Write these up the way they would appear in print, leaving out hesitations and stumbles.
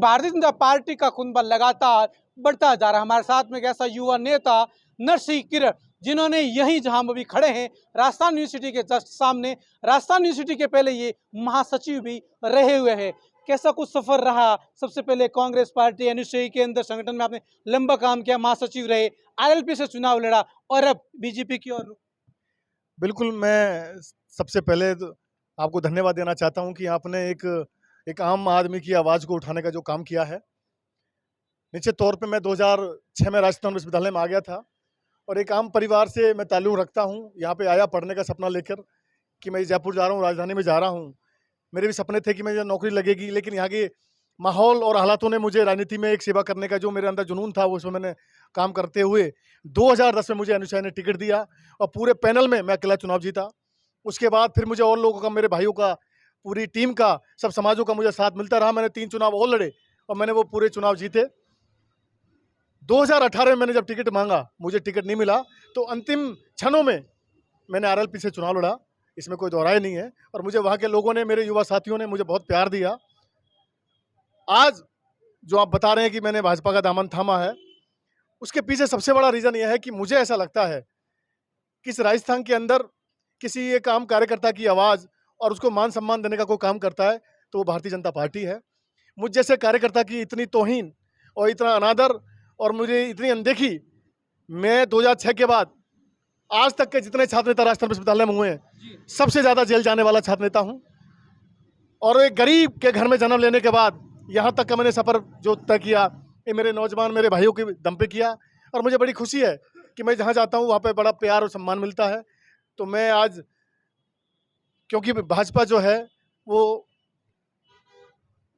Bharatiya Janata party का कुनबा लगातार बढ़ता जा रहा है। हमारे साथ में एक ऐसा युवा नेता नरसिंह किरण, जिन्होंने यहीं जहां हम अभी खड़े हैं राजस्थान यूनिवर्सिटी के जस्ट सामने, राजस्थान यूनिवर्सिटी के पहले ये महासचिव भी रहे हुए हैं। कैसा कुछ सफर रहा? सबसे पहले कांग्रेस पार्टी यूनिवर्सिटी के अंदर संगठन में आपने लंबा काम किया, महासचिव रहे, आरएलपी से चुनाव लड़ा और अब बीजेपी की ओर। बिल्कुल, मैं सबसे पहले तो आपको धन्यवाद देना चाहता हूं कि आपने एक आम आदमी की आवाज़ को उठाने का जो काम किया है। निश्चित तौर पे मैं 2006 में राजस्थान विश्वविद्यालय में आ गया था और एक आम परिवार से मैं ताल्लुक़ रखता हूं। यहाँ पे आया पढ़ने का सपना लेकर कि मैं जयपुर जा रहा हूँ, राजधानी में जा रहा हूँ। मेरे भी सपने थे कि मुझे नौकरी लगेगी, लेकिन यहाँ के माहौल और हालातों ने मुझे राजनीति में एक सेवा करने का जो मेरे अंदर जुनून था, वो उसमें मैंने काम करते हुए 2010 में मुझे अनुशय ने टिकट दिया और पूरे पैनल में मैं अकेला चुनाव जीता। उसके बाद फिर मुझे और लोगों का, मेरे भाइयों का, पूरी टीम का, सब समाजों का मुझे साथ मिलता रहा। मैंने 3 चुनाव और लड़े और मैंने वो पूरे चुनाव जीते। 2018 में मैंने जब टिकट मांगा, मुझे टिकट नहीं मिला, तो अंतिम क्षणों में मैंने आरएलपी से चुनाव लड़ा। इसमें कोई दोहराई नहीं है और मुझे वहाँ के लोगों ने, मेरे युवा साथियों ने मुझे बहुत प्यार दिया। आज जो आप बता रहे हैं कि मैंने भाजपा का दामन थामा है, उसके पीछे सबसे बड़ा रीज़न यह है कि मुझे ऐसा लगता है कि इस राजस्थान के अंदर किसी एक आम कार्यकर्ता की आवाज़ और उसको मान सम्मान देने का कोई काम करता है तो वो भारतीय जनता पार्टी है। मुझ जैसे कार्यकर्ता की इतनी तौहीन और इतना अनादर और मुझे इतनी अनदेखी, मैं 2006 के बाद आज तक के जितने छात्र नेता राजस्थान विश्वविद्यालय में हुए हैं, सबसे ज़्यादा जेल जाने वाला छात्र नेता हूँ। और एक गरीब के घर में जन्म लेने के बाद यहाँ तक का मैंने सफ़र जो तय किया, ये मेरे नौजवान, मेरे भाइयों के दम पे किया और मुझे बड़ी खुशी है कि मैं जहाँ जाता हूँ वहाँ पे बड़ा प्यार और सम्मान मिलता है। तो मैं आज, क्योंकि भाजपा जो है वो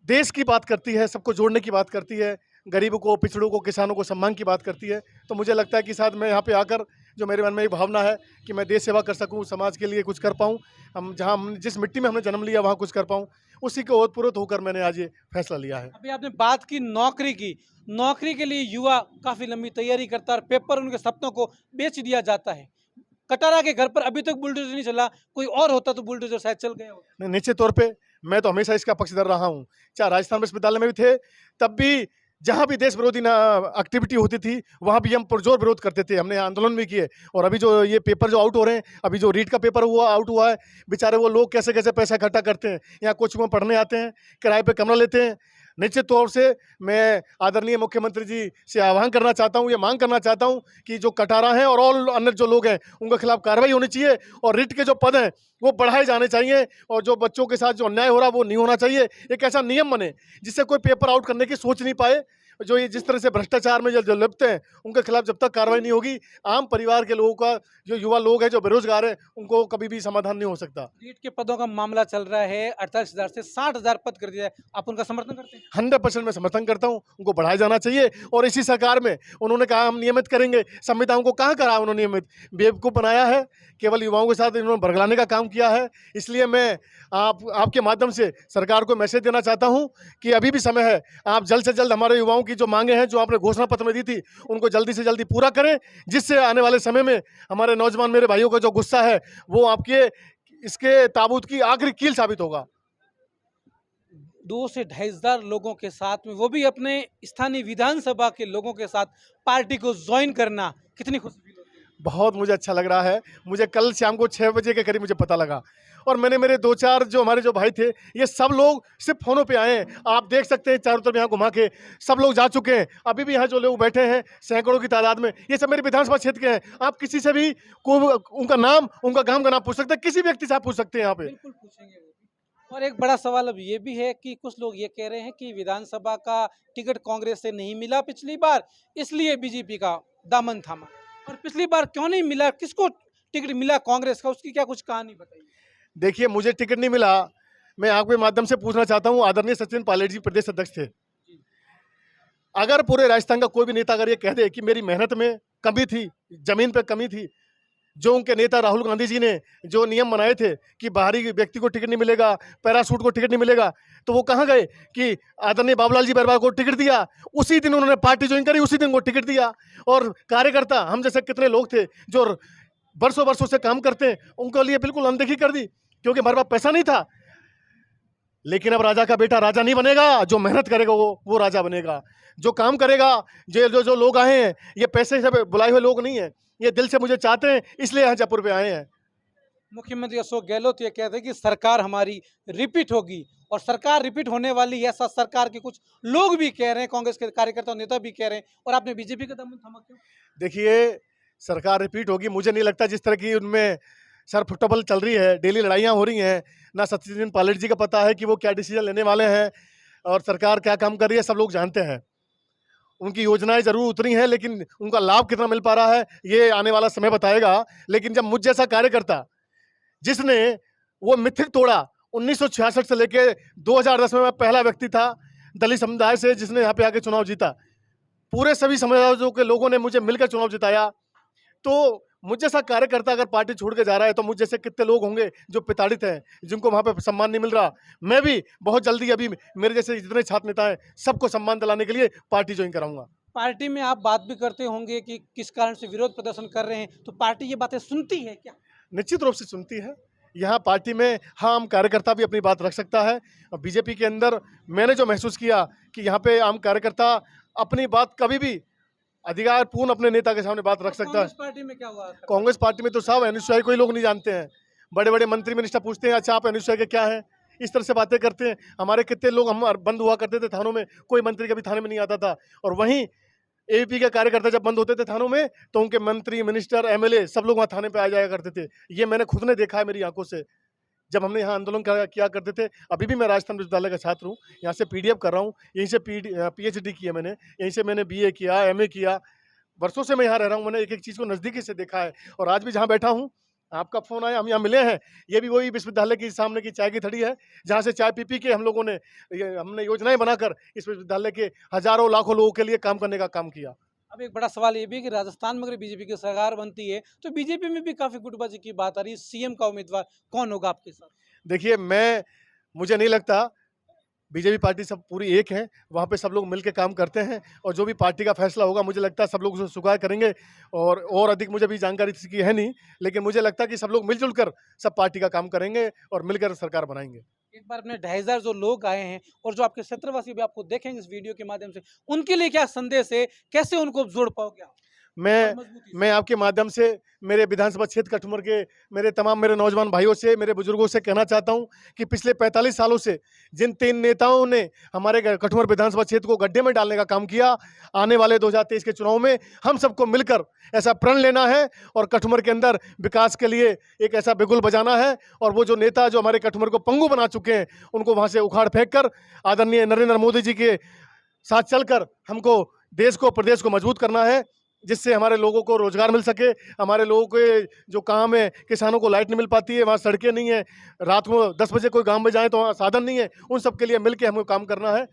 देश की बात करती है, सबको जोड़ने की बात करती है, गरीबों को, पिछड़ों को, किसानों को सम्मान की बात करती है, तो मुझे लगता है कि शायद मैं यहाँ पे आकर जो मेरे मन में एक भावना है कि मैं देश सेवा कर सकूँ, समाज के लिए कुछ कर पाऊँ, हम जिस मिट्टी में हमने जन्म लिया वहाँ कुछ कर पाऊँ, उसी के ओतप्रोत होकर मैंने आज ये फैसला लिया है। अभी आपने बात की नौकरी की, नौकरी के लिए युवा काफी लंबी तैयारी करता है और पेपर उनके सपनों को बेच दिया जाता है। कटारा के घर पर अभी तक बुलडोजर नहीं चला, कोई और होता तो बुलडोजर शायद चल गया होता। निश्चित तौर पे मैं तो हमेशा इसका पक्षधर रहा हूँ। चाहे राजस्थान विश्वविद्यालय में भी थे, तब भी जहाँ भी देश विरोधी एक्टिविटी होती थी वहाँ भी हम पुरजोर विरोध करते थे, हमने आंदोलन भी किए। और अभी जो ये पेपर जो आउट हो रहे हैं, अभी जो रीट का पेपर आउट हुआ है, बेचारे वो लोग कैसे कैसे पैसा इकट्ठा करते हैं, यहाँ कोचिंग में पढ़ने आते हैं, किराए पे कमरा लेते हैं। निश्चित तौर से मैं आदरणीय मुख्यमंत्री जी से आह्वान करना चाहता हूँ, ये मांग करना चाहता हूँ कि जो कटारा हैं और ऑल अन्य जो लोग हैं, उनके खिलाफ कार्रवाई होनी चाहिए और रिट के जो पद हैं वो बढ़ाए जाने चाहिए और जो बच्चों के साथ जो अन्याय हो रहा है वो नहीं होना चाहिए। एक ऐसा नियम बने जिससे कोई पेपर आउट करने की सोच नहीं पाए। जो ये जिस तरह से भ्रष्टाचार में जो लिप्त हैं, उनके खिलाफ जब तक कार्रवाई नहीं होगी, आम परिवार के लोगों का, जो युवा लोग हैं, जो बेरोजगार हैं, उनको कभी भी समाधान नहीं हो सकता। रीट के पदों का मामला चल रहा है, 48,000 से 60,000 पद कर दिया है, आप उनका समर्थन करते हैं? 100% मैं समर्थन करता हूं, उनको बढ़ाया जाना चाहिए। और इसी सरकार में उन्होंने कहा हम नियमित करेंगे, संविधाओं को कहाँ करा उन्होंने नियमित? बेवकूफ़ बनाया है, केवल युवाओं के साथ इन्होंने बरगलाने का काम किया है। इसलिए मैं आपके माध्यम से सरकार को मैसेज देना चाहता हूं कि अभी भी समय है, आप जल्द से जल्द हमारे युवाओं की जो मांगे हैं, जो आपने घोषणा पत्र में दी थी, उनको जल्दी से जल्दी पूरा करें, जिससे आने वाले समय में हमारे नौजवान, मेरे भाइयों का जो गुस्सा है वो आपके इसके ताबूत की आखिरी कील साबित होगा। 2 से 2,500 लोगों के साथ में, वो भी अपने स्थानीय विधानसभा के लोगों के साथ पार्टी को ज्वाइन करना, कितनी खुशी फील होती है? बहुत मुझे अच्छा लग रहा है। मुझे कल शाम को 6 बजे के करीब मुझे पता लगा और मैंने, मेरे 2-4 जो हमारे जो भाई थे, ये सब लोग सिर्फ फ़ोनों पे आए हैं। आप देख सकते हैं चारों तरफ यहाँ घुमा के, सब लोग जा चुके हैं। अभी भी यहाँ जो लोग बैठे हैं सैकड़ों की तादाद में, ये सब मेरे विधानसभा क्षेत्र के हैं। आप किसी से भी उनका नाम, उनका गाँव का नाम पूछ सकते हैं, किसी व्यक्ति से आप पूछ सकते हैं यहाँ पे। बिल्कुल पूछेंगे वो भी। और एक बड़ा सवाल अब ये भी है कि कुछ लोग ये कह रहे हैं कि विधानसभा का टिकट कांग्रेस से नहीं मिला पिछली बार, इसलिए बीजेपी का दामन थामा। और पिछली बार क्यों नहीं मिला, किसको टिकट मिला कांग्रेस का, उसकी क्या कुछ कहानी बताइए? देखिए, मुझे टिकट नहीं मिला, मैं आपके माध्यम से पूछना चाहता हूँ, आदरणीय सचिन पायलट जी प्रदेश अध्यक्ष थे। अगर पूरे राजस्थान का कोई भी नेता अगर ये कह दे कि मेरी मेहनत में कमी थी, जमीन पे कमी थी, जो उनके नेता राहुल गांधी जी ने जो नियम बनाए थे कि बाहरी व्यक्ति को टिकट नहीं मिलेगा, पैराशूट को टिकट नहीं मिलेगा, तो वो कहाँ गए कि आदरणीय बाबूलाल जी बरवाल को टिकट दिया, उसी दिन उन्होंने पार्टी ज्वाइन करी, उसी दिन वो टिकट दिया। और कार्यकर्ता हम जैसे कितने लोग थे जो बरसों से काम करते हैं, उनके लिए बिल्कुल अनदेखी कर दी क्योंकि हमारे पास पैसा नहीं था। लेकिन अब राजा का बेटा राजा नहीं बनेगा, जो मेहनत करेगा वो राजा बनेगा, जो काम करेगा। जो जो जो लोग आए हैं ये पैसे से बुलाए हुए लोग नहीं है, ये दिल से मुझे चाहते हैं, इसलिए यहाँ जयपुर पे आए हैं। मुख्यमंत्री अशोक गहलोत ये कहते हैं कि सरकार हमारी रिपीट होगी, और सरकार रिपीट होने वाली है, ऐसा सरकार के कुछ लोग भी कह रहे हैं, कांग्रेस के कार्यकर्ता और नेता भी कह रहे हैं, और आपने बीजेपी का दमन थमा क्यों? देखिए, सरकार रिपीट होगी, मुझे नहीं लगता। जिस तरह की उनमें सर फुटबॉल चल रही है, डेली लड़ाइयाँ हो रही हैं, ना सत्येंद्र पायलट जी का पता है कि वो क्या डिसीजन लेने वाले हैं और सरकार क्या काम कर रही है, सब लोग जानते हैं। उनकी योजनाएं जरूर उतरी हैं, लेकिन उनका लाभ कितना मिल पा रहा है ये आने वाला समय बताएगा। लेकिन जब मुझ जैसा कार्यकर्ता, जिसने वो मिथिक तोड़ा 1966 से लेके 2010 में, मैं पहला व्यक्ति था दलित समुदाय से जिसने यहाँ पे आके चुनाव जीता। पूरे सभी समुदायों के लोगों ने मुझे मिलकर चुनाव जिताया। तो मुझ जैसा कार्यकर्ता अगर पार्टी छोड़ के जा रहा है तो मुझ जैसे कितने लोग होंगे जो प्रताड़ित हैं, जिनको वहाँ पे सम्मान नहीं मिल रहा। मैं भी बहुत जल्दी अभी मेरे जैसे जितने छात्र नेता हैं सबको सम्मान दिलाने के लिए पार्टी ज्वाइन कराऊंगा। पार्टी में आप बात भी करते होंगे कि किस कारण से विरोध प्रदर्शन कर रहे हैं, तो पार्टी ये बातें सुनती है क्या? निश्चित रूप से सुनती है। यहाँ पार्टी में आम कार्यकर्ता भी अपनी बात रख सकता है, और बीजेपी के अंदर मैंने जो महसूस किया कि यहाँ पे आम कार्यकर्ता अपनी बात कभी भी अधिकार पूर्ण अपने नेता के सामने बात रख सकता है। कांग्रेस पार्टी में क्या हुआ? कांग्रेस पार्टी में तो साहब अनुसूचित कोई लोग नहीं जानते हैं। बड़े बड़े मंत्री मिनिस्टर पूछते हैं अच्छा आप अनुसूचित के क्या हैं, इस तरह से बातें करते हैं। हमारे कितने लोग हम बंद हुआ करते थे थानों में, कोई मंत्री कभी थाने में नहीं आता था। और वहीं एबीपी के कार्यकर्ता जब बंद होते थे थानों में तो उनके मंत्री मिनिस्टर एमएलए सब लोग वहाँ थाने पे आ जाया करते थे। ये मैंने खुद ने देखा है मेरी आंखों से, जब हमने यहाँ आंदोलन किया करते थे। अभी भी मैं राजस्थान विश्वविद्यालय का छात्र हूँ, यहाँ से पीडीएफ कर रहा हूँ, यहीं से पीएचडी की है मैंने, यहीं से मैंने बीए किया, एमए किया। वर्षों से मैं यहाँ रह रहा हूँ, मैंने एक एक चीज़ को नज़दीकी से देखा है। और आज भी जहाँ बैठा हूँ, आपका फ़ोन आया, हम यहाँ मिले हैं। ये भी वही विश्वविद्यालय के सामने की चाय की थड़ी है, जहाँ से चाय पी के हम लोगों ने हमने योजनाएं बनाकर इस विश्वविद्यालय के हज़ारों लाखों लोगों के लिए काम करने का काम किया। अब एक बड़ा सवाल ये भी है कि राजस्थान में अगर बीजेपी की सरकार बनती है तो बीजेपी में भी काफी गुटबाजी की बात आ रही है, सीएम का उम्मीदवार कौन होगा आपके साथ? देखिए, मुझे नहीं लगता, बीजेपी पार्टी सब पूरी एक है, वहाँ पे सब लोग मिलके काम करते हैं, और जो भी पार्टी का फैसला होगा मुझे लगता है सब लोग उसे स्वीकार करेंगे। और अधिक मुझे भी जानकारी इसकी है नहीं, लेकिन मुझे लगता है कि सब लोग मिलजुल कर सब पार्टी का काम करेंगे और मिलकर सरकार बनाएंगे। एक बार अपने 2,500 जो लोग आए हैं और जो आपके क्षेत्रवासी भी आपको देखेंगे इस वीडियो के माध्यम से, उनके लिए क्या संदेश है, कैसे उनको जोड़ पाओगे आप मैं मजबूती से? मैं आपके माध्यम से मेरे विधानसभा क्षेत्र कठुमर के मेरे नौजवान भाइयों से, मेरे बुजुर्गों से कहना चाहता हूं कि पिछले 45 सालों से जिन 3 नेताओं ने हमारे कठुमर विधानसभा क्षेत्र को गड्ढे में डालने का काम किया, आने वाले 2023 के चुनाव में हम सबको मिलकर ऐसा प्रण लेना है और कठुमर के अंदर विकास के लिए एक ऐसा बिगुल बजाना है। और वो जो नेता जो हमारे कठुमर को पंगु बना चुके हैं, उनको वहाँ से उखाड़ फेंक कर आदरणीय नरेंद्र मोदी जी के साथ चलकर हमको देश को, प्रदेश को मजबूत करना है, जिससे हमारे लोगों को रोजगार मिल सके। हमारे लोगों के जो काम है, किसानों को लाइट नहीं मिल पाती है, वहाँ सड़कें नहीं है, रात को 10 बजे कोई गांव में जाए तो वहाँ साधन नहीं है, उन सब के लिए मिलके हमें काम करना है।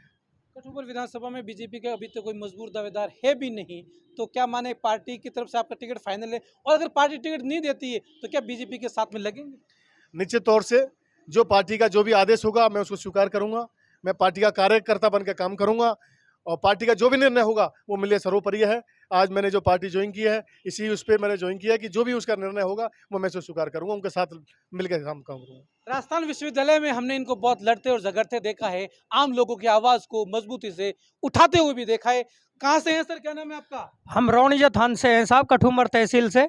कठुआ विधानसभा में बीजेपी का अभी तो कोई मजबूर दावेदार है भी नहीं, तो क्या माने पार्टी की तरफ से आपका टिकट फाइनल है? और अगर पार्टी टिकट नहीं देती है तो क्या बीजेपी के साथ में लगेंगे? निश्चित तौर से जो पार्टी का जो भी आदेश होगा मैं उसको स्वीकार करूंगा। मैं पार्टी का कार्यकर्ता बन के काम करूंगा, और पार्टी का जो भी निर्णय होगा वो मेरे लिए सर्वोपरि है। आज मैंने जो पार्टी ज्वाइन की है, इसी उस पर मैंने ज्वाइन किया है कि जो भी उसका निर्णय होगा वो मैं उसको स्वीकार करूंगा, उनके साथ मिलकर काम करूंगा। राजस्थान विश्वविद्यालय में हमने इनको बहुत लड़ते और झगड़ते देखा है, आम लोगों की आवाज को मजबूती से उठाते हुए भी देखा है। कहाँ से हैं सर, क्या नाम है आपका? हम रौणीजा थान से हैं साहब, कठुमर तहसील से।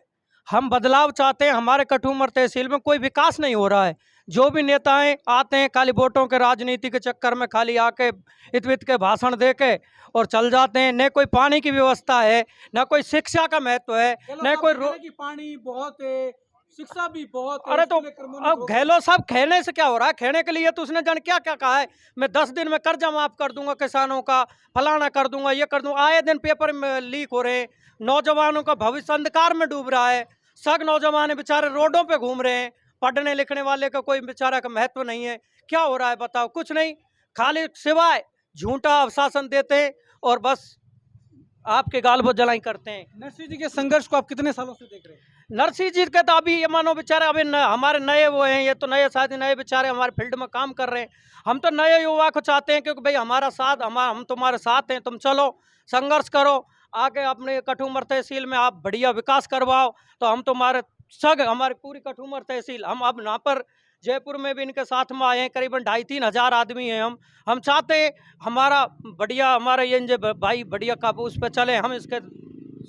हम बदलाव चाहते हैं, हमारे कठुमर तहसील में कोई विकास नहीं हो रहा है। जो भी नेताएं आते हैं खाली वोटों के राजनीति के चक्कर में खाली आके इत के भाषण दे के और चल जाते हैं। न कोई पानी की व्यवस्था है, न कोई शिक्षा का महत्व है, न कोई की पानी बहुत है, शिक्षा भी बहुत है। अरे तो इसको लेकर मौन अब गहलोत साहब खेने से क्या हो रहा है? खेने के लिए तो उसने जान क्या क्या कहा है, मैं 10 दिन में कर्जा माफ कर दूंगा किसानों का, फलाना कर दूंगा, ये कर दूंगा। आए दिन पेपर में लीक हो रहे हैं, नौजवानों का भविष्य अंधकार में डूब रहा है। सब नौजवान बेचारे रोडों पे घूम रहे हैं, पढ़ने लिखने वाले का कोई बेचारा का महत्व नहीं है। क्या हो रहा है बताओ? कुछ नहीं, खाली सिवाय झूठा आश्वासन देते हैं और बस आपके गाल वो जलाई करते हैं। नरसिंह जी के संघर्ष को आप कितने सालों से देख रहे हैं? नरसिंह जी के तो अभी ये मानो बेचारे अभी हमारे नए वो हैं, ये तो नए शायद नए बेचारे हमारे फील्ड में काम कर रहे हैं। हम तो नए युवा को चाहते हैं, क्योंकि भाई हमारा साथ, हम तुम्हारे साथ हैं, तुम चलो संघर्ष करो, आगे अपने कठुमर तहसील में आप बढ़िया विकास करवाओ, तो हम तुम्हारे हमारी पूरी कठुमर तहसील, हम अब यहाँ पर जयपुर में भी इनके साथ में आए हैं, करीबन 2,500-3 हजार आदमी हैं। हम चाहते हैं हमारा बढ़िया, हमारा ये जो भाई बढ़िया काबू उस पर चले, हम इसके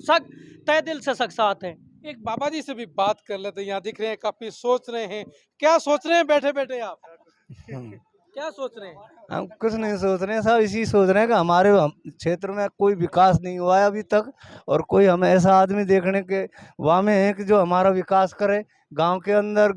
सख्त तय दिल से सख्त साथ हैं। एक बाबा जी से भी बात कर लेते हैं, यहाँ दिख रहे हैं काफी सोच रहे हैं। क्या सोच रहे हैं बैठे बैठे आप? क्या सोच रहे हैं? हम कुछ नहीं सोच रहे हैं, सब इसी सोच रहे हैं कि हमारे क्षेत्र में कोई विकास नहीं हुआ है अभी तक, और कोई हमें ऐसा आदमी देखने के वहाँ में है कि जो हमारा विकास करे गांव के अंदर,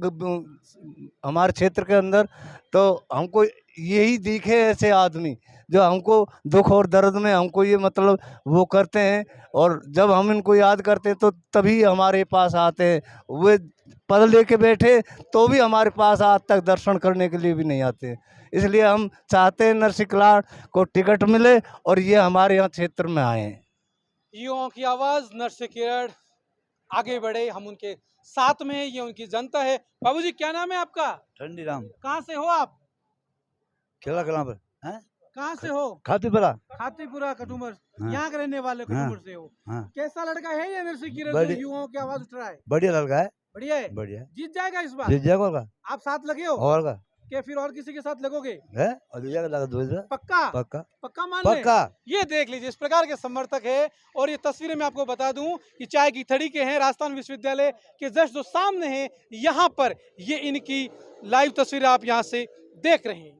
हमारे क्षेत्र के अंदर। तो हमको यही दिखे ऐसे आदमी जो हमको दुख और दर्द में हमको ये मतलब वो करते हैं, और जब हम इनको याद करते हैं तो तभी हमारे पास आते हैं। वे पद लेके बैठे तो भी हमारे पास आज तक दर्शन करने के लिए भी नहीं आते। इसलिए हम चाहते हैं नरसिंह को टिकट मिले और ये हमारे यहाँ क्षेत्र में आए। युवाओं की आवाज नरसिंह किरण आगे बढ़े, हम उनके साथ में हैं, ये उनकी जनता है। बाबूजी क्या नाम है आपका? ठंडी राम, कहाँ से हो आप? खेला कला पर हैं? कहाँ से हो? खातीपुरा। खातीपुरा कटुमर, हाँ। यहाँ के रहने वाले हाँ। कटुमर से हो। हाँ। कैसा लड़का है ये नरसिंह किरण जो बढ़िया। युवाओं की आवाज उठ रहा है? बढ़िया लड़का है, बढ़िया है, बढ़िया। जीत जाएगा इस बार। जीत जाएगा का आप साथ लगे हो और का क्या फिर और किसी के साथ लगोगे? है, और दूसरा का लगा दूसरा। पक्का पक्का पक्का मान ले। पक्का। ये देख लीजिए इस प्रकार के समर्थक है। और ये तस्वीरें मैं आपको बता दूं कि चाय की थड़ी के हैं, राजस्थान विश्वविद्यालय के जस्ट जो सामने हैं, यहाँ पर ये इनकी लाइव तस्वीरें आप यहाँ से देख रहे हैं।